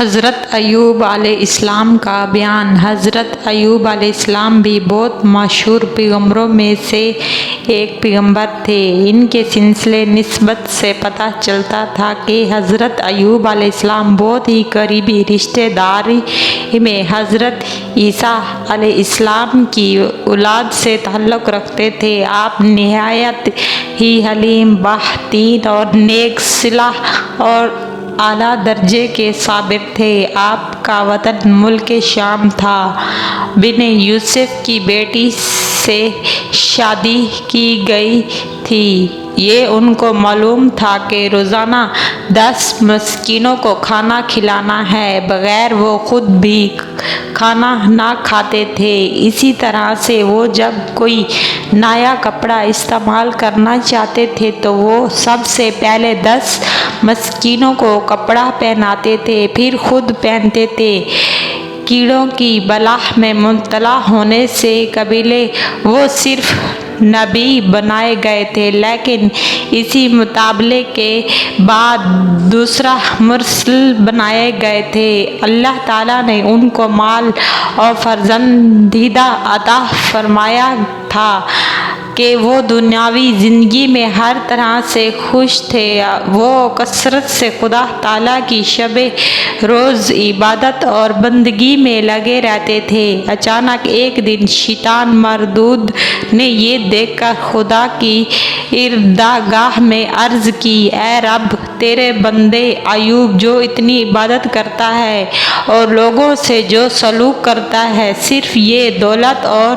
حضرت ایوب علیہ السلام کا بیان۔ حضرت ایوب علیہ السلام بھی بہت مشہور پیغمبروں میں سے ایک پیغمبر تھے۔ ان کے سلسلے نسبت سے پتہ چلتا تھا کہ حضرت ایوب علیہ السلام بہت ہی قریبی رشتہ داری میں حضرت عیسیٰ علیہ السلام کی اولاد سے تعلق رکھتے تھے۔ آپ نہایت ہی حلیم، باطین اور نیک صلح اور اعلیٰ درجے کے صابر تھے۔ آپ کا وطن ملک شام تھا۔ بن یوسف کی بیٹی سے شادی کی گئی تھی۔ یہ ان کو معلوم تھا کہ روزانہ 10 مسکینوں کو کھانا کھلانا ہے، بغیر وہ خود بھی کھانا نہ کھاتے تھے۔ اسی طرح سے وہ جب کوئی نیا کپڑا استعمال کرنا چاہتے تھے تو وہ سب سے پہلے 10 مسکینوں کو کپڑا پہناتے تھے، پھر خود پہنتے تھے۔ کیڑوں کی بلا میں مبتلا ہونے سے قبل وہ صرف نبی بنائے گئے تھے، لیکن اسی مطالبے کے بعد دوسرا مرسل بنائے گئے تھے۔ اللہ تعالیٰ نے ان کو مال اور فرزندیدہ عطا فرمایا تھا کہ وہ دنیاوی زندگی میں ہر طرح سے خوش تھے۔ وہ کثرت سے خدا تعالیٰ کی شب روز عبادت اور بندگی میں لگے رہتے تھے۔ اچانک ایک دن شیطان مردود نے یہ دیکھ کر خدا کی عرضگاہ میں عرض کی، اے رب، تیرے بندے ایوب جو اتنی عبادت کرتا ہے اور لوگوں سے جو سلوک کرتا ہے، صرف یہ دولت اور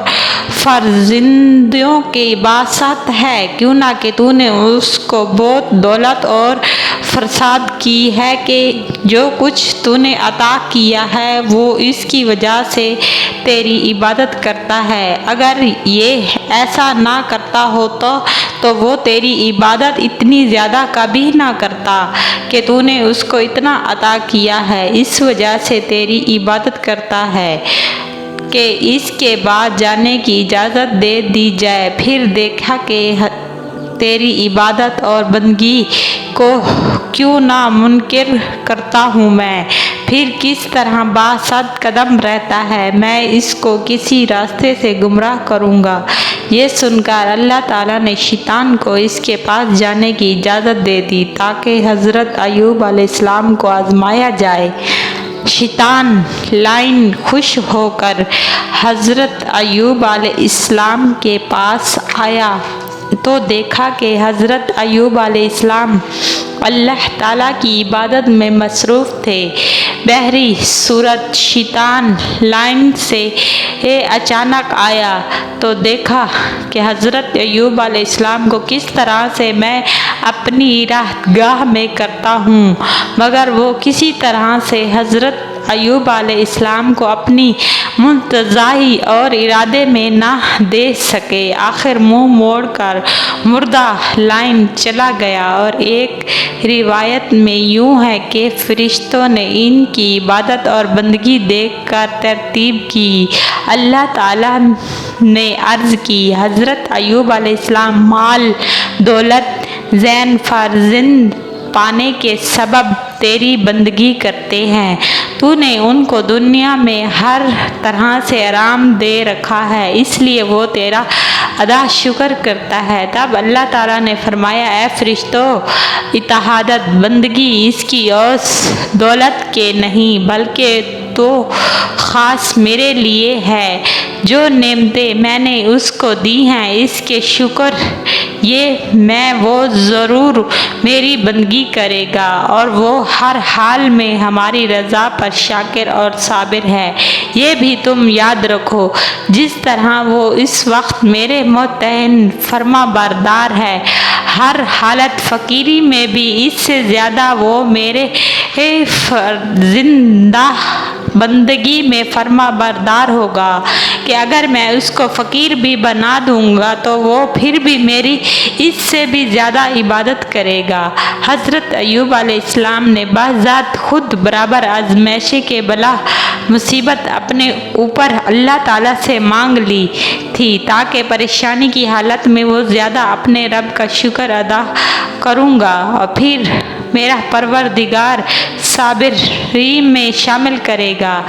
فرزندوں کی باسط ہے، کیوں نہ کہ تو نے اس کو بہت دولت اور فرزند کی ہے کہ جو کچھ تو نے عطا کیا ہے وہ اس کی وجہ سے تیری عبادت کرتا ہے۔ اگر یہ ایسا نہ کرتا ہوتا تو وہ تیری عبادت اتنی زیادہ کبھی نہ کرتا کہ تو نے اس کو اتنا عطا کیا ہے، اس وجہ سے تیری عبادت کرتا ہے کہ اس کے بعد جانے کی اجازت دے دی جائے۔ پھر دیکھا کہ تیری عبادت اور بندگی کو کیوں نہ منکر کرتا ہوں میں، پھر کس طرح باسط قدم رہتا ہے، میں اس کو کسی راستے سے گمراہ کروں گا۔ یہ سن کر اللہ تعالیٰ نے شیطان کو اس کے پاس جانے کی اجازت دے دی تاکہ حضرت ایوب علیہ السلام کو آزمایا جائے۔ شیطان لعین خوش ہو کر حضرت ایوب علیہ السلام کے پاس آیا تو دیکھا کہ حضرت ایوب علیہ السلام اللہ تعالیٰ کی عبادت میں مصروف تھے۔ بحری صورت شیطان لعین سے اچانک آیا تو دیکھا کہ حضرت ایوب علیہ السلام کو کس طرح سے میں اپنی عرضگاہ میں کرتا ہوں، مگر وہ کسی طرح سے حضرت ایوب علیہ السلام کو اپنی منتظاہی اور ارادے میں نہ دیکھ سکے۔ آخر منہ موڑ کر مردہ لعین چلا گیا، اور ایک روایت میں یوں ہے کہ فرشتوں نے ان کی عبادت اور بندگی دیکھ کر ترتیب کی۔ اللہ تعالیٰ نے عرض کی، حضرت ایوب علیہ السلام مال، دولت، زین فرزند پانے کے سبب تیری بندگی کرتے ہیں۔ تو نے ان کو دنیا میں ہر طرح سے آرام دے رکھا ہے، اس لیے وہ تیرا ادا شکر کرتا ہے۔ تب اللہ تعالیٰ نے فرمایا، اے فرشتوں، عبادت بندگی اس کی اوس دولت کے نہیں، بلکہ تو خاص میرے لیے ہے۔ جو نعمتیں میں نے اس کو دی ہیں اس کے شکر یہ میں وہ ضرور میری بندگی کرے گا، اور وہ ہر حال میں ہماری رضا پر شاکر اور صابر ہے۔ یہ بھی تم یاد رکھو، جس طرح وہ اس وقت میرے مطیع فرما بردار ہے، ہر حالت فقیری میں بھی اس سے زیادہ وہ میرے فرزندہ بندگی میں فرما بردار ہوگا کہ اگر میں اس کو فقیر بھی بنا دوں گا تو وہ پھر بھی میری اس سے بھی زیادہ عبادت کرے گا۔ حضرت ایوب علیہ السلام نے بذات خود برابر آزمائش کے بلا مصیبت اپنے اوپر اللہ تعالیٰ سے مانگ لی تھی تاکہ پریشانی کی حالت میں وہ زیادہ اپنے رب کا شکر ادا کروں گا، اور پھر میرا پروردگار صابری میں شامل کرے گا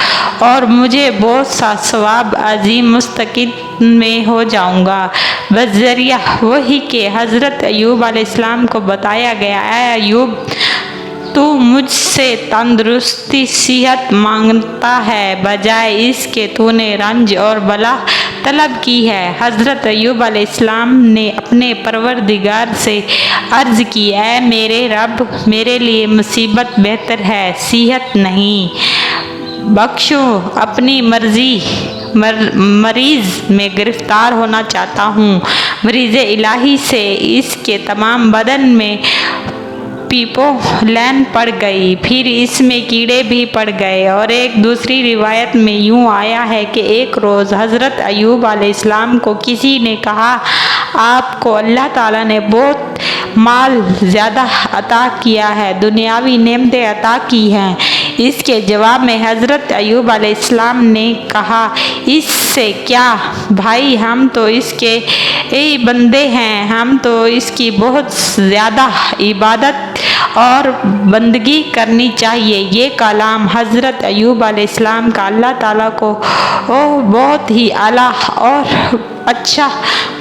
اور مجھے بہت سا ثواب عظیم مستقل میں ہو جاؤں گا۔ بذریعہ وحی کے حضرت ایوب علیہ السلام کو بتایا گیا، اے ایوب، تو مجھ سے تندرستی صحت مانگتا ہے بجائے اس کے تو نے رنج اور بلا طلب کی ہے۔ حضرت ایوب علیہ السلام نے اپنے پروردگار سے عرض کی، اے میرے رب، میرے لیے مصیبت بہتر ہے، صحت نہیں، بخشو، اپنی مرضی مریض میں گرفتار ہونا چاہتا ہوں۔ مریض الہی سے اس کے تمام بدن میں پیپولین پڑ گئی، پھر اس میں کیڑے بھی پڑ گئے، اور ایک دوسری روایت میں یوں آیا ہے کہ ایک روز حضرت ایوب علیہ السلام کو کسی نے کہا، آپ کو اللہ تعالیٰ نے بہت مال زیادہ عطا کیا ہے، دنیاوی نعمتیں عطا کی ہیں۔ اس کے جواب میں حضرت ایوب علیہ السلام نے کہا، اس سے کیا بھائی، ہم تو اس کے بندے ہیں، ہم تو اس کی بہت زیادہ عبادت اور بندگی کرنی چاہیے۔ یہ کلام حضرت ایوب علیہ السلام کا اللہ تعالیٰ کو بہت ہی اعلیٰ اور اچھا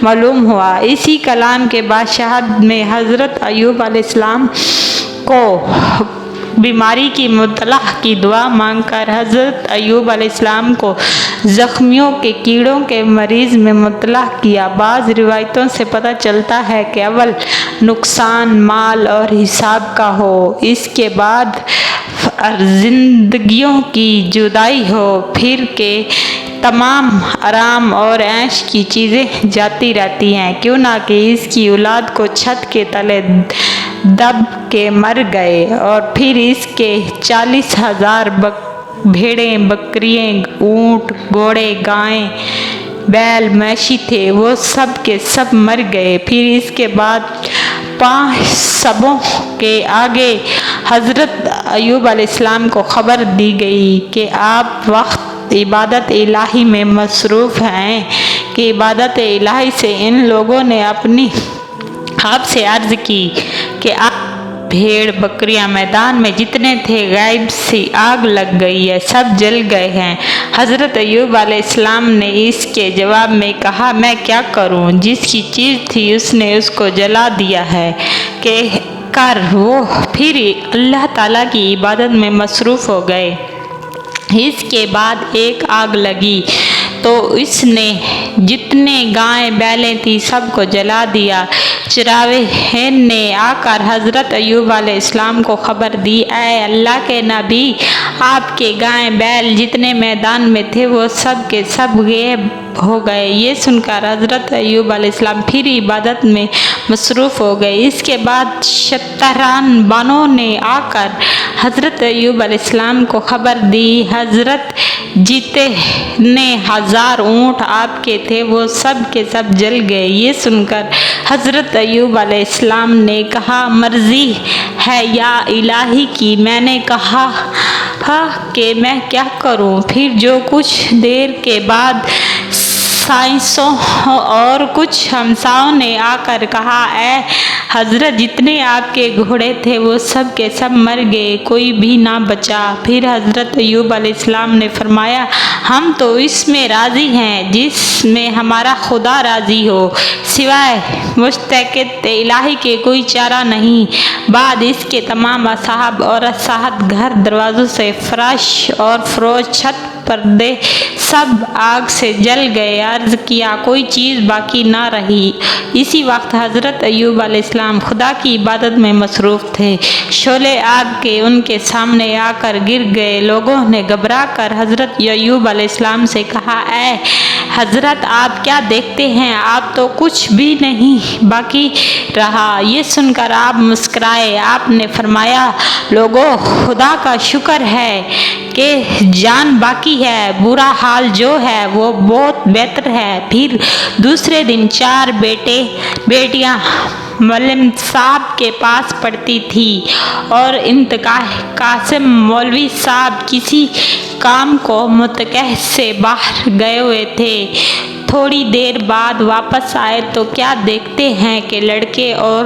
معلوم ہوا۔ اسی کلام کے بعد شہاد میں حضرت ایوب علیہ السلام کو بیماری کی مطلع کی دعا مانگ کر حضرت ایوب علیہ السلام کو زخمیوں کے کیڑوں کے مرض میں مبتلا کیا۔ بعض روایتوں سے پتہ چلتا ہے کہ اول نقصان مال اور حساب کا ہو، اس کے بعد زندگیوں کی جدائی ہو، پھر کہ تمام آرام اور عیش کی چیزیں جاتی رہتی ہیں، کیوں نہ کہ اس کی اولاد کو چھت کے تلے دب کے مر گئے، اور پھر اس کے 40,000 بھیڑیں، بکریاں، اونٹ، گھوڑے، گائیں، بیل، مویشی تھے، وہ سب کے سب مر گئے۔ پھر اس کے بعد 5 شبوں کے آگے حضرت ایوب علیہ السلام کو خبر دی گئی کہ آپ وقت عبادت الہی میں مصروف ہیں، کہ عبادت الہی سے ان لوگوں نے آپ سے عرض کی کہ آپ بھیڑ بکریاں میدان میں جتنے تھے غائب سی آگ لگ گئی ہے، سب جل گئے ہیں۔ حضرت ایوب علیہ السلام نے اس کے جواب میں کہا، میں کیا کروں، جس کی چیز تھی اس نے اس کو جلا دیا ہے، کہہ کر وہ پھر اللہ تعالیٰ کی عبادت میں مصروف ہو گئے۔ اس کے بعد ایک آگ لگی تو اس نے جتنے گائیں بیلیں تھی سب کو جلا دیا۔ چراغاں نے آ کر حضرت ایوب علیہ السلام کو خبر دی، اے اللہ کے نبی، آپ کے گائیں بیل جتنے میدان میں تھے وہ سب کے سب غائب ہو گئے۔ یہ سن کر حضرت ایوب علیہ السلام پھر عبادت میں مصروف ہو گئے۔ اس کے بعد شتران بانوں نے آ کر حضرت ایوب علیہ السلام کو خبر دی، حضرت جتنے 1000 اونٹ آپ کے تھے وہ سب کے سب جل گئے۔ یہ سن کر حضرت ایوب علیہ السلام نے کہا، مرضی ہے یا الہی کی، میں نے کہا کہ میں کیا کروں۔ پھر جو کچھ دیر کے بعد سائنسوں اور کچھ ہمسایوں نے آ کر کہا، اے حضرت، جتنے آپ کے گھوڑے تھے وہ سب کے سب مر گئے، کوئی بھی نہ بچا۔ پھر حضرت ایوب علیہ السلام نے فرمایا، ہم تو اس میں راضی ہیں جس میں ہمارا خدا راضی ہو، سوائے مشیت الہی کے کوئی چارہ نہیں۔ بعد اس کے تمام اصحاب اور اصحاب گھر دروازوں سے فراش اور فروش، چھت، پردے سب آگ سے جل گئے۔ عرض کیا، کوئی چیز باقی نہ رہی۔ اسی وقت حضرت ایوب علیہ السلام خدا کی عبادت میں مصروف تھے، شعلے آگ کے ان کے سامنے آ کر گر گئے۔ لوگوں نے گھبرا کر حضرت ایوب علیہ السلام سے کہا، اے حضرت، آپ کیا دیکھتے ہیں، آپ تو کچھ بھی نہیں باقی رہا۔ یہ سن کر آپ مسکرائے۔ آپ نے فرمایا، لوگوں، خدا کا شکر ہے کہ جان باقی ہے، برا حال جو ہے وہ بہت بہتر ہے۔ پھر دوسرے دن 4 بیٹیاں معلم صاحب کے پاس پڑھتی تھیں، اور انتہائی قاسم مولوی صاحب کسی کام کو متقع سے باہر گئے ہوئے تھے۔ تھوڑی دیر بعد واپس آئے تو کیا دیکھتے ہیں کہ لڑکے اور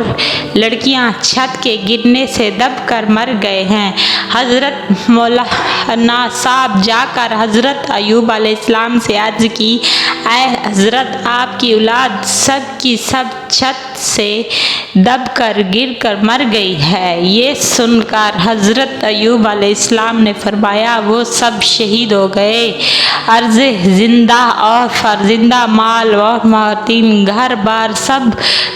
لڑکیاں چھت کے گرنے سے دب کر مر گئے ہیں۔ حضرت مولانا صاحب جا کر حضرت ایوب علیہ السلام سے عرض کی، اے حضرت، آپ کی اولاد سب کی سب چھت سے دب کر گر کر مر گئی ہے۔ یہ سن کر حضرت ایوب علیہ السلام نے فرمایا، وہ سب شہید ہو گئے، عرض زندہ اور فرزندہ، مال اور خواتین، گھر بار سب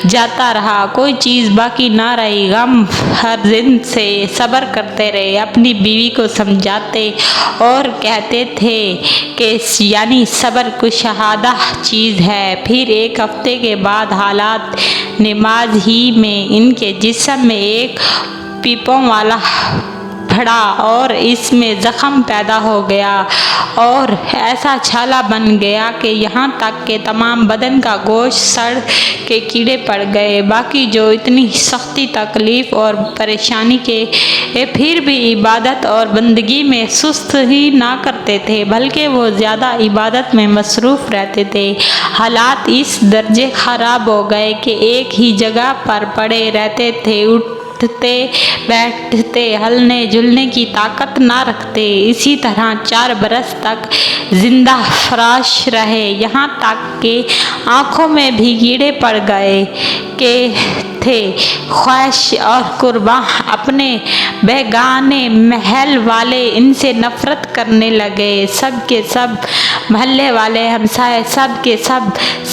جاتا رہا، کوئی چیز باقی نہ رہی۔ غم فرزند سے صبر کرتے رہے، اپنی بیوی کو سمجھاتے اور کہتے تھے کہ یعنی صبر کشادہ چیز ہے۔ پھر ایک ہفتے کے بعد حالات نماز ہی میں ان کے جسم میں ایک پیپوں والا پھڑا اور اس میں زخم پیدا ہو گیا اور ایسا چھالا بن گیا کہ یہاں تک کہ تمام بدن کا گوشت سڑ کے کیڑے پڑ گئے۔ باقی جو اتنی سختی تکلیف اور پریشانی کے پھر بھی عبادت اور بندگی میں سست ہی نہ کرتے تھے، بلکہ وہ زیادہ عبادت میں مصروف رہتے تھے۔ حالات اس درجے خراب ہو گئے کہ ایک ہی جگہ پر پڑے رہتے تھے، اٹھتے بیٹھتے ہلنے جلنے کی طاقت نہ رکھتے۔ اسی طرح 4 برس تک زندہ فراش رہے، یہاں تک کہ آنکھوں میں بھی کیڑے پڑ گئے کہ تھے۔ خواہش اور قرباں اپنے بیگانے محل والے ان سے نفرت کرنے لگے، سب کے سب محلے والے، ہمسائے، سب کے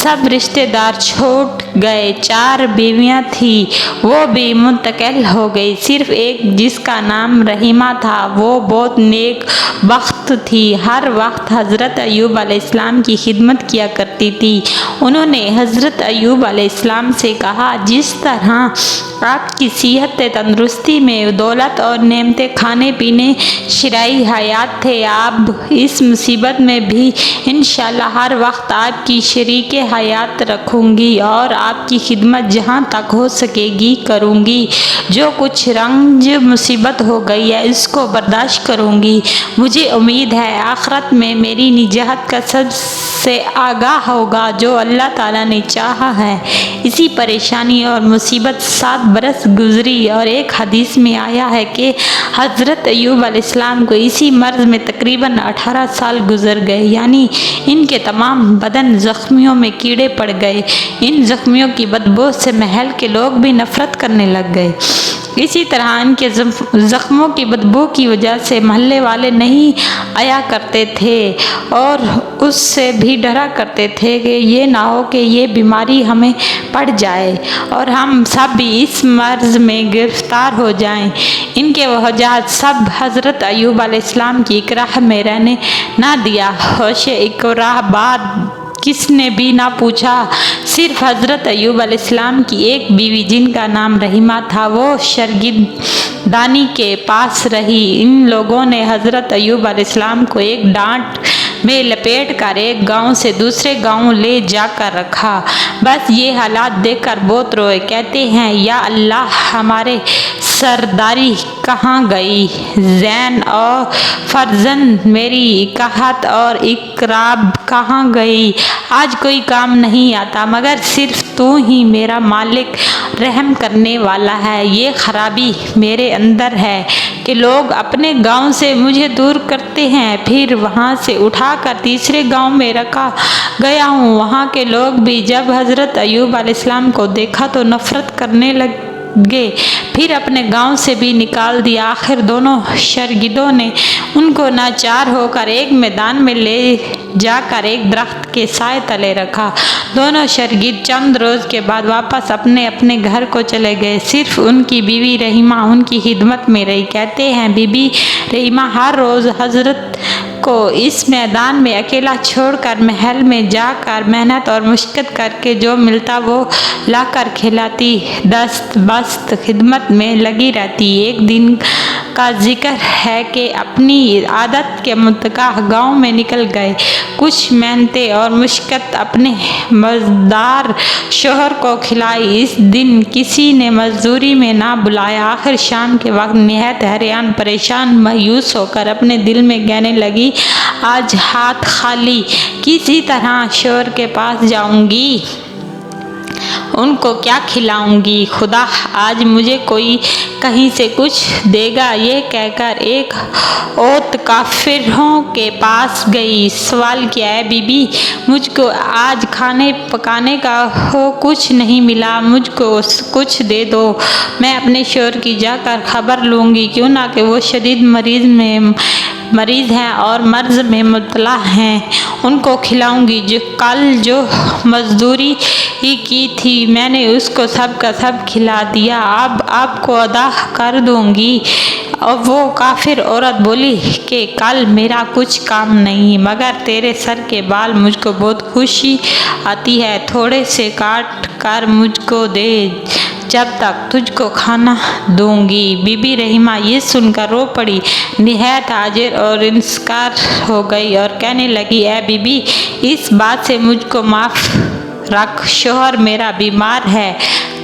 سب رشتے دار چھوٹ گئے۔ 4 بیویاں تھیں، وہ بھی منتقل ہو گئی، صرف ایک جس کا نام رحیمہ تھا، وہ بہت نیک بخت تھی، ہر وقت حضرت ایوب علیہ السلام کی خدمت کیا کرتی تھی۔ انہوں نے حضرت ایوب علیہ السلام سے کہا، جس طرح آپ کی صحت تندرستی میں دولت اور نعمتیں، کھانے پینے، شرعی حیات تھے، آپ اس مصیبت میں بھی انشاءاللہ ہر وقت آپ کی شریک حیات رکھوں گی اور آپ کی خدمت جہاں تک ہو سکے گی کروں گی۔ جو کچھ رنج مصیبت ہو گئی ہے اس کو برداشت کروں گی۔ مجھے امید ہے آخرت میں میری نجات کا سب سے آگاہ ہوگا جو اللہ تعالیٰ نے چاہا ہے۔ اسی پریشانی اور مصیبت 7 برس گزری اور ایک حدیث میں آیا ہے کہ حضرت ایوب علیہ السلام کو اسی مرض میں تقریباً 18 سال گزر گئے، یعنی ان کے تمام بدن زخمیوں میں کیڑے پڑ گئے۔ ان زخمیوں کی بدبو سے محل کے لوگ بھی نفرت کرنے لگ گئے۔ اسی طرح ان کے زخموں کی بدبو کی وجہ سے محلے والے نہیں آیا کرتے تھے اور اس سے بھی ڈرا کرتے تھے کہ یہ نہ ہو کہ یہ بیماری ہمیں پڑ جائے اور ہم سب بھی اس مرض میں گرفتار ہو جائیں۔ ان کے وجوہات سب حضرت ایوب علیہ السلام کی اکراہ میں رہنے نہ دیا۔ ہوش اکراہ بعد کس نے بھی نہ پوچھا، صرف حضرت ایوب علیہ السلام کی ایک بیوی جن کا نام رحیمہ تھا، وہ شاگردانی کے پاس رہی۔ ان لوگوں نے حضرت ایوب علیہ السلام کو ایک ڈانٹ میں لپیٹ کر ایک گاؤں سے دوسرے گاؤں لے جا کر رکھا۔ بس یہ حالات دیکھ کر بہت روئے، کہتے ہیں، یا اللہ، ہمارے سرداری کہاں گئی، زین اور فرزند، میری اکاحت اور اقراب کہاں گئی۔ آج کوئی کام نہیں آتا مگر صرف تو ہی میرا مالک، رحم کرنے والا ہے۔ یہ خرابی میرے اندر ہے کہ لوگ اپنے گاؤں سے مجھے دور کرتے ہیں، پھر وہاں سے اٹھا کر تیسرے گاؤں میں رکھا گیا ہوں۔ وہاں کے لوگ بھی جب حضرت ایوب علیہ السلام کو دیکھا تو نفرت کرنے لگے، پھر اپنے گاؤں سے بھی نکال دیا۔ آخر دونوں شاگردوں نے ان کو ناچار ہو کر ایک میدان میں لے جا کر ایک درخت کے سائے تلے رکھا۔ دونوں شاگرد چند روز کے بعد واپس اپنے اپنے گھر کو چلے گئے، صرف ان کی بیوی رحیمہ ان کی خدمت میں رہی۔ کہتے ہیں، بی بی رحیمہ ہر روز حضرت کو اس میدان میں اکیلا چھوڑ کر محل میں جا کر محنت اور مشقت کر کے جو ملتا وہ لا کر کھلاتی، دست بست خدمت میں لگی رہتی۔ ایک دن کا ذکر ہے کہ اپنی عادت کے مطابق گاؤں میں نکل گئے۔ کچھ محنتیں اور مشقت اپنے مزدار شوہر کو کھلائی۔ اس دن کسی نے مزدوری میں نہ بلایا۔ آخر شام کے وقت نہایت حیران پریشان مایوس ہو کر اپنے دل میں کہنے لگی، آج ہاتھ خالی کسی طرح شوہر کے پاس جاؤں گی، ان کو کیا کھلاؤں گی؟ خدا آج مجھے کوئی کہیں سے کچھ دے گا۔ یہ کہہ کر ایک عورت کافروں کے پاس گئی، سوال کیا، اے بی بی، مجھ کو آج کھانے پکانے کا کچھ نہیں ملا، مجھ کو کچھ دے دو، میں اپنے شوہر کی جا کر خبر لوں گی، کیوں نہ کہ وہ شدید مریض ہیں اور مرض میں مبتلا ہیں، ان کو کھلاؤں گی۔ کل جو مزدوری کی تھی میں نے اس کو سب کا سب کھلا دیا، اب آپ کو ادا کر دوں گی۔ اور وہ کافر عورت بولی کہ کل میرا کچھ کام نہیں، مگر تیرے سر کے بال مجھ کو بہت خوشی آتی ہے، تھوڑے سے کاٹ کر مجھ کو دے، جب تک تجھ کو کھانا دوں گی۔ بی بی رحیمہ یہ سن کر رو پڑی، نہایت عاجز اور انکسار ہو گئی اور کہنے لگی، اے بی بی، اس بات سے مجھ کو معاف رکھ، شوہر میرا بیمار ہے،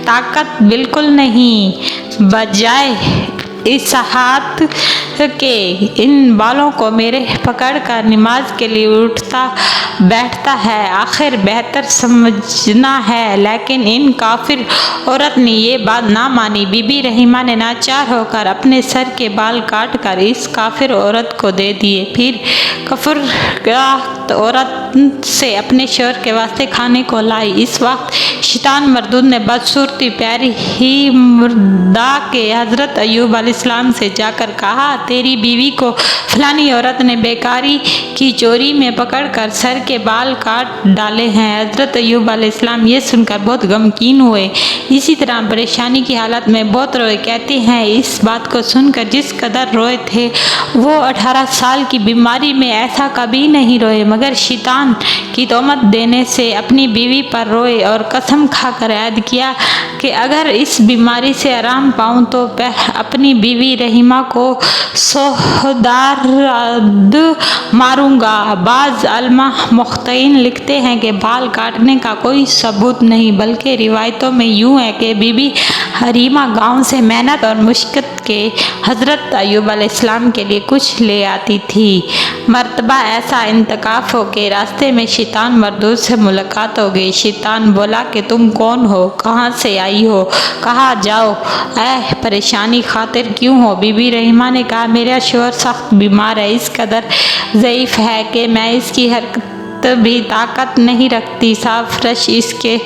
طاقت بالکل نہیں، بجائے اس ہاتھ کے ان بالوں کو میرے پکڑ کر نماز کے لیے اٹھتا بیٹھتا ہے، آخر بہتر سمجھنا ہے۔ لیکن ان کافر عورت نے یہ بات نہ مانی۔ بی بی رحیمہ نے ناچار ہو کر اپنے سر کے بال کاٹ کر اس کافر عورت کو دے دیے، پھر کفرگار عورت سے اپنے شوہر کے واسطے کھانے کو لائی۔ اس وقت شیطان مردود نے بدصورتی پیاری ہی مردا کے حضرت ایوب علیہ السلام سے جا کر کہا، تیری بیوی کو فلانی عورت نے بیکاری کی چوری میں پکڑ کر سر کے بال کاٹ ڈالے ہیں۔ حضرت ایوب علیہ السلام یہ سن کر بہت غمگین ہوئے، اسی طرح پریشانی کی حالت میں بہت روئے۔ کہتے ہیں اس بات کو سن کر جس قدر روئے تھے وہ 18 سال کی بیماری میں ایسا کبھی نہیں روئے، مگر شیطان کی تہمت دینے سے اپنی بیوی پر روئے اور قسم کھا کر عہد کیا کہ اگر اس بیماری سے آرام پاؤں تو اپنی بیوی رحیمہ کو 100 دارد ماروں گا۔ بعض علماء مخطئین لکھتے ہیں کہ بال کاٹنے کا کوئی ثبوت نہیں، بلکہ روایتوں میں یوں ہے کہ بی بی رحیمہ گاؤں سے محنت اور مشقت کے حضرت ایوب علیہ السلام کے لیے کچھ لے آتی تھی۔ مرتبہ ایسا انتکاف ہو کہ راستے میں شیطان مردود سے ملاقات ہو گئی۔ شیطان بولا کہ تم کون ہو، کہاں سے آئی ہو، کہاں جاؤ، اے پریشانی خاطر کیوں ہو؟ بی بی رحیمہ نے کہا، میرا شوہر سخت بیمار ہے، اس قدر ضعیف ہے کہ میں اس کی حرکت بھی طاقت نہیں رکھتی، سافرش اس کے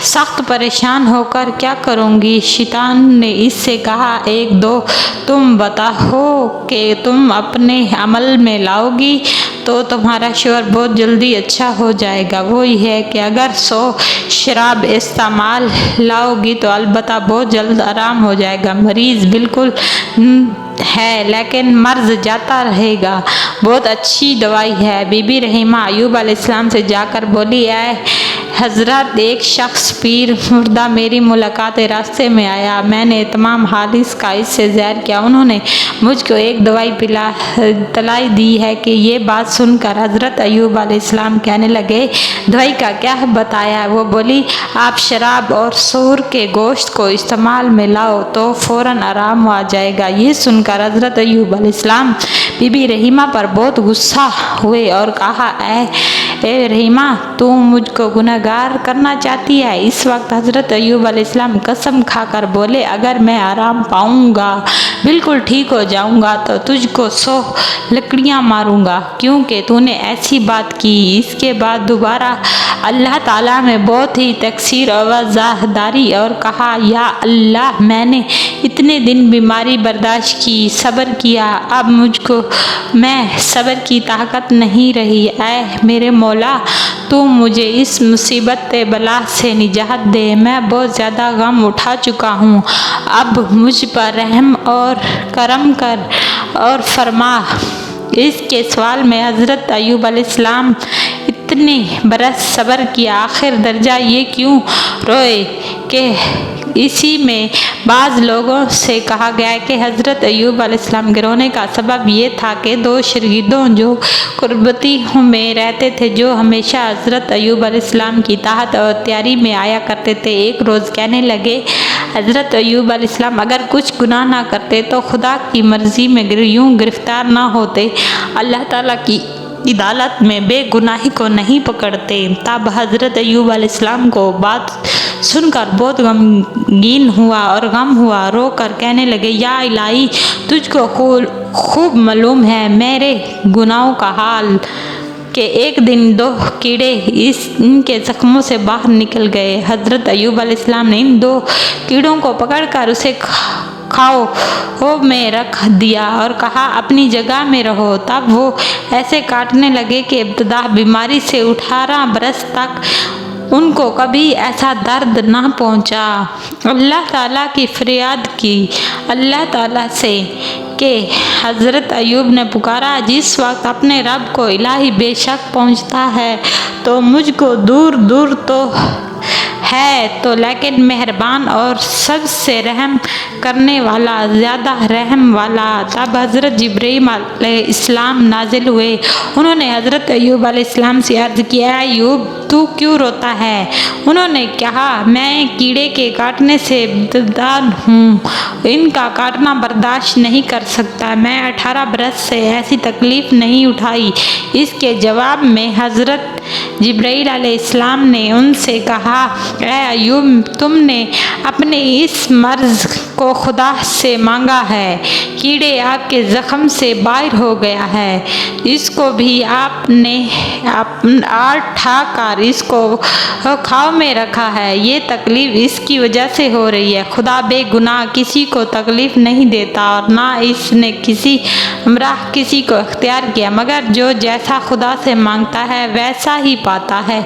سخت پریشان ہو کر کیا کروں گی؟ شیطان نے اس سے کہا، ایک دو تم بتاؤ کہ تم اپنے عمل میں لاؤ گی تو تمہارا شوہر بہت جلدی اچھا ہو جائے گا۔ وہ یہ ہے کہ اگر 100 شراب استعمال لاؤ گی تو البتہ بہت جلد آرام ہو جائے گا، مریض بالکل ہے لیکن مرض جاتا رہے گا، بہت اچھی دوائی ہے۔ بی بی رحیمہ ایوب علیہ السلام سے جا کر بولی، اے حضرت، ایک شخص پیر مردہ میری ملاقات راستے میں آیا، میں نے تمام حال اس کا اس سے ظاہر کیا، انہوں نے مجھ کو ایک دوائی تلائی دی ہے کہ یہ بات سن کر حضرت ایوب علیہ السلام کہنے لگے، دوائی کا کیا بتایا ہے؟ وہ بولی، آپ شراب اور سور کے گوشت کو استعمال میں لاؤ تو فوراً آرام آ جائے گا۔ یہ سن کر حضرت ایوب علیہ السلام بی بی رحیمہ پر بہت غصہ ہوئے اور کہا، اے رحیمہ، تو مجھ کو گنہگار کرنا چاہتی ہے؟ اس وقت حضرت ایوب علیہ السلام قسم کھا کر بولے، اگر میں آرام پاؤں گا، بالکل ٹھیک ہو جاؤں گا تو تجھ کو 100 لکڑیاں ماروں گا، کیونکہ تو نے ایسی بات کی۔ اس کے بعد دوبارہ اللہ تعالیٰ میں بہت ہی تقصیر اور وضاحتداری اور کہا، یا اللہ، میں نے اتنے دن بیماری برداشت کی، صبر کیا، اب میں صبر کی طاقت نہیں رہی، اے میرے مولا، تو مجھے اس مصیبت بلا سے نجات دے، میں بہت زیادہ غم اٹھا چکا ہوں، اب مجھ پر رحم اور کرم کر اور فرما۔ اس کے سوال میں حضرت ایوب علیہ السلام اتنے برس صبر کیا، آخر درجہ یہ کیوں روئے کہ اسی میں بعض لوگوں سے کہا گیا ہے کہ حضرت ایوب علیہ السلام کے رونے کا سبب یہ تھا کہ 2 شاگردوں جو قربتیوں میں رہتے تھے، جو ہمیشہ حضرت ایوب علیہ السلام کی اطاعت اور تیاری میں آیا کرتے تھے، ایک روز کہنے لگے، حضرت ایوب علیہ السلام اگر کچھ گناہ نہ کرتے تو خدا کی مرضی میں یوں گرفتار نہ ہوتے، اللہ تعالیٰ کی عدالت میں بے گناہی کو نہیں پکڑتے۔ تب حضرت ایوب علیہ السلام کو بات سن کر بہت غمگین ہوا اور غم ہوا، رو کر کہنے لگے، یا الہی، تجھ کو خوب معلوم ہے میرے گناہوں کا حال، کہ ایک دن 2 کیڑے ان کے زخموں سے باہر نکل گئے۔ حضرت ایوب علیہ السلام نے ان 2 کیڑوں کو پکڑ کر اسے کھاؤ میں رکھ دیا اور کہا، اپنی جگہ میں رہو۔ تب وہ ایسے کاٹنے لگے کہ ابتدا بیماری سے 18 برس تک ان کو کبھی ایسا درد نہ پہنچا۔ اللہ تعالیٰ کی فریاد کی اللہ تعالیٰ سے کہ حضرت ایوب نے پکارا، جس وقت اپنے رب کو، الہی بے شک پہنچتا ہے تو مجھ کو دور دور تو ہے تو لیکن مہربان اور سب سے رحم کرنے والا، زیادہ رحم والا۔ تب حضرت جبرائیل علیہ السلام نازل ہوئے۔ انہوں نے حضرت ایوب علیہ السلام سے عرض کی، اے ایوب، تو کیوں روتا ہے؟ انہوں نے کہا، میں کیڑے کے کاٹنے سے بدداد ہوں، ان کا کاٹنا برداشت نہیں کر سکتا، میں 18 برس سے ایسی تکلیف نہیں اٹھائی۔ اس کے جواب میں حضرت جبرائیل علیہ السلام نے ان سے کہا، اے ایوب، تم نے اپنے اس مرض کو خدا سے مانگا ہے، کیڑے آپ کے زخم سے باہر ہو گیا ہے، اس کو بھی آپ نے اٹھا کر اس کو کھاؤ میں رکھا ہے، یہ تکلیف اس کی وجہ سے ہو رہی ہے۔ خدا بے گناہ کسی کو تکلیف نہیں دیتا اور نہ اس نے کسی ہمراہ کسی کو اختیار کیا، مگر جو جیسا خدا سے مانگتا ہے ویسا ہی پاتا ہے۔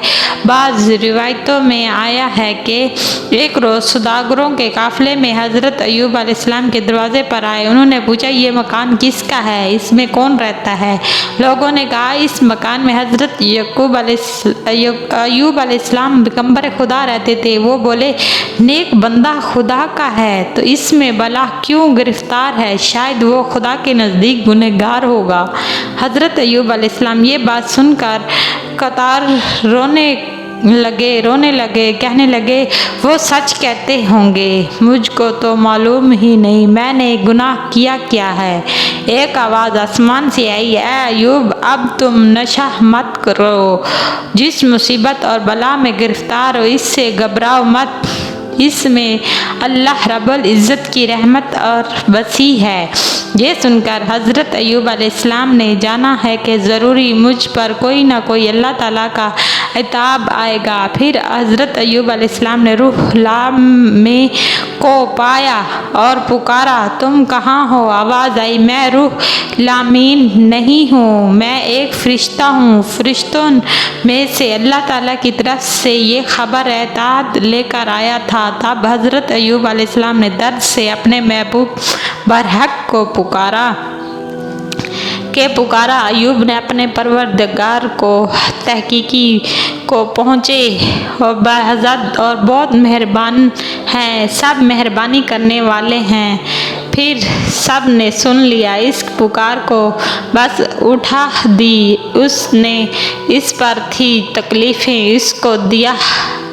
بعض روایتوں میں آیا ہے کہ ایک روز سوداگروں کے قافلے میں حضرت ایوب علیہ السلام کے دروازے پر آئے۔ انہوں نے پوچھا، یہ مکان کس کا ہے؟ اس میں کون رہتا ہے؟ لوگوں نے کہا، اس مکان میں حضرت ایوب علیہ السلام پیغمبر خدا رہتے تھے۔ وہ بولے، نیک بندہ خدا کا ہے تو اس میں بلا کیوں گرفتار ہے؟ شاید وہ خدا کے نزدیک گنہگار ہوگا۔ حضرت ایوب علیہ السلام یہ بات سن کر قطار رونے لگے، کہنے لگے، وہ سچ کہتے ہوں گے، مجھ کو تو معلوم ہی نہیں میں نے گناہ کیا ہے۔ ایک آواز آسمان سے آئی، اے ایوب، اب تم نشہ مت کرو، جس مصیبت اور بلا میں گرفتار ہو اس سے گھبراؤ مت، اس میں اللہ رب العزت کی رحمت اور وسیع ہے۔ یہ سن کر حضرت ایوب علیہ السلام نے جانا ہے کہ ضروری مجھ پر کوئی نہ کوئی اللہ تعالیٰ کا عتاب آئے گا۔ پھر حضرت ایوب علیہ السلام نے روح لامع کو پایا اور پکارا، تم کہاں ہو؟ آواز آئی، میں روح لامع نہیں ہوں، میں ایک فرشتہ ہوں، فرشتوں میں سے اللہ تعالیٰ کی طرف سے یہ خبر اطاعت لے کر آیا تھا۔ تب حضرت ایوب علیہ السلام نے درد سے اپنے محبوب برحق کو پکارا۔ ایوب نے اپنے پروردگار کو تحقیقی کو پہنچے، اور بحضرت اور بہت مہربان ہیں، سب مہربانی کرنے والے ہیں۔ پھر سب نے سن لیا، اس پکار کو بس اٹھا دی، اس نے اس پر تھی تکلیفیں اس کو دیا،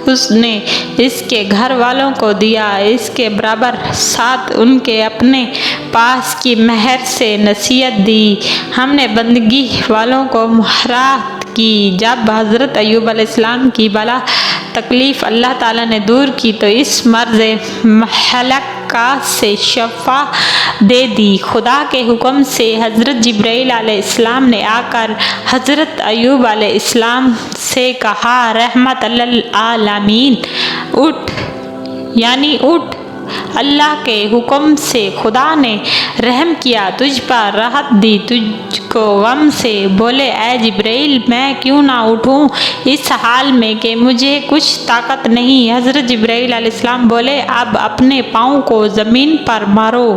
اس نے اس کے گھر والوں کو دیا، اس کے برابر ساتھ ان کے اپنے پاس کی مہر سے نصیحت دی، ہم نے بندگی والوں کو مہارت کی۔ جب حضرت ایوب علیہ السلام کی بلا تکلیف اللہ تعالیٰ نے دور کی تو اس مرض مہلکہ سے شفا دے دی۔ خدا کے حکم سے حضرت جبرائیل علیہ السلام نے آ کر حضرت ایوب علیہ السلام سے کہا، رحمت للعالمین، اٹھ، یعنی اٹھ، اللہ کے حکم سے خدا نے رحم کیا، تجھ پر راحت دی، تجھ کو غم سے۔ بولے، اے جبرائیل، میں کیوں نہ اٹھوں اس حال میں کہ مجھے کچھ طاقت نہیں؟ حضرت جبرائیل علیہ السلام بولے، اب اپنے پاؤں کو زمین پر مارو،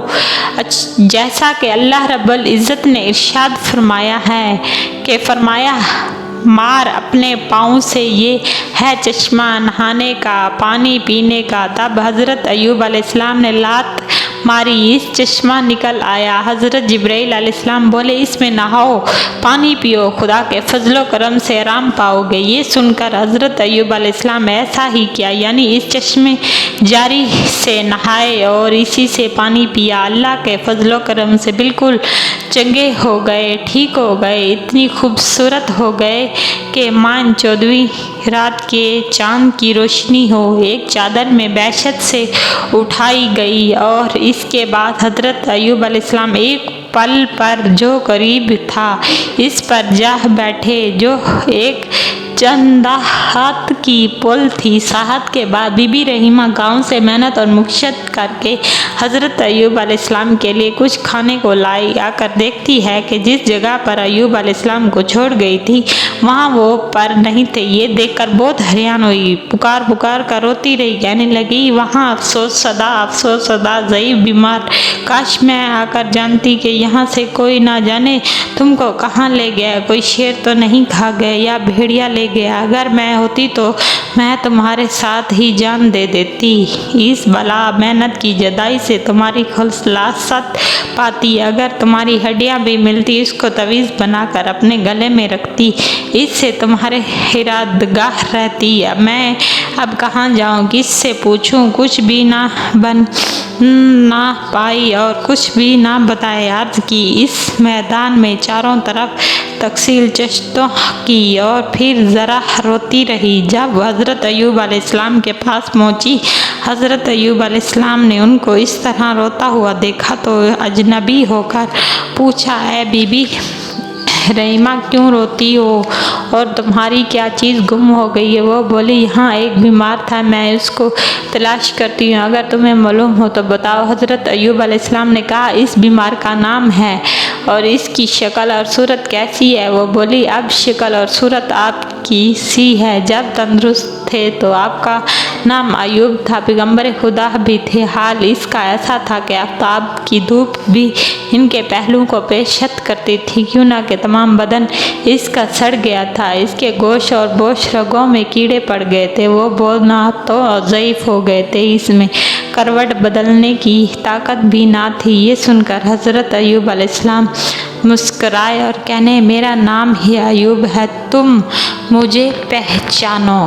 جیسا کہ اللہ رب العزت نے ارشاد فرمایا ہے کہ فرمایا، مار اپنے پاؤں سے، یہ ہے چشمہ نہانے کا، پانی پینے کا۔ تب حضرت ایوب علیہ السلام نے لات ماری، اس چشمہ نکل آیا۔ حضرت جبرائیل علیہ السلام بولے اس میں نہاؤ، پانی پیو، خدا کے فضل و کرم سے آرام پاؤ گے۔ یہ سن کر حضرت ایوب علیہ السلام ایسا ہی کیا، یعنی اس چشمے جاری سے نہائے اور اسی سے پانی پیا۔ اللہ کے فضل و کرم سے بالکل چنگے ہو گئے، ٹھیک ہو گئے، اتنی خوبصورت ہو گئے کہ مان 14ویں رات کے چاند کی روشنی ہو۔ ایک چادر میں بہشت سے اٹھائی گئی اور اس کے بعد حضرت ایوب علیہ السلام ایک پل پر جو قریب تھا اس پر جا بیٹھے، جو ایک چند ہاتھ کی پل تھی۔ ساعت کے بعد بی بی رحیمہ گاؤں سے محنت اور مشقت کر کے حضرت ایوب علیہ السلام کے لیے کچھ کھانے کو لائی۔ آ کر دیکھتی ہے کہ جس جگہ پر ایوب علیہ السلام کو چھوڑ گئی تھی وہاں وہ پر نہیں تھے۔ یہ دیکھ کر بہت حیران ہوئی، پکار پکار کر روتی رہی، کہنے لگی وہاں افسوس صدا ضعیف بیمار، کاش میں آ کر جانتی کہ یہاں سے کوئی نہ جانے تم کو کہاں لے گیا، کوئی شیر تو نہیں کھا گیا یا بھیڑیا لے گیا، اگر میں ہوتی تو میں تمہارے ساتھ ہی جان دے دیتی، اس بلا محنت کی جدائی سے تمہاری خلاصت پاتی، اگر تمہاری ہڈیاں بھی ملتی اس کو تعویذ بنا کر اپنے گلے میں رکھتی، اس سے تمہارے ہرادگاہ رہتی۔ میں اب کہاں جاؤں، کس سے پوچھوں، کچھ بھی نہ بن نہ پائی اور کچھ بھی نہ بتائے۔ عرض کی اس میدان میں چاروں طرف تکسیل چشتوں کی اور پھر ذرا روتی رہی۔ جب حضرت ایوب علیہ السلام کے پاس پہنچی، حضرت ایوب علیہ السلام نے ان کو اس طرح روتا ہوا دیکھا تو اجنبی ہو کر پوچھا، اے بی بی رحیمہ کیوں روتی ہو اور تمہاری کیا چیز گم ہو گئی ہے؟ وہ بولی یہاں ایک بیمار تھا، میں اس کو تلاش کرتی ہوں، اگر تمہیں معلوم ہو تو بتاؤ۔ حضرت ایوب علیہ السلام نے کہا اس بیمار کا نام ہے اور اس کی شکل اور صورت کیسی ہے؟ وہ بولی اب شکل اور صورت آپ کی سی ہے، جب تندرست تھے تو آپ کا نام ایوب تھا، پیغمبر خدا بھی تھے، حال اس کا ایسا تھا کہ آفتاب کی دھوپ بھی ان کے پہلو کو پیشت کرتی تھی، کیوں نہ کہ تمام بدن اس کا سڑ گیا تھا، اس کے گوشت اور گوشت رگوں میں کیڑے پڑ گئے تھے، وہ بونا تو ضعیف ہو گئے تھے، اس میں کروٹ بدلنے کی طاقت بھی نہ تھی۔ یہ سن کر حضرت ایوب علیہ السلام مسکرائے اور کہنے میرا نام ہی ایوب ہے، تم مجھے پہچانو۔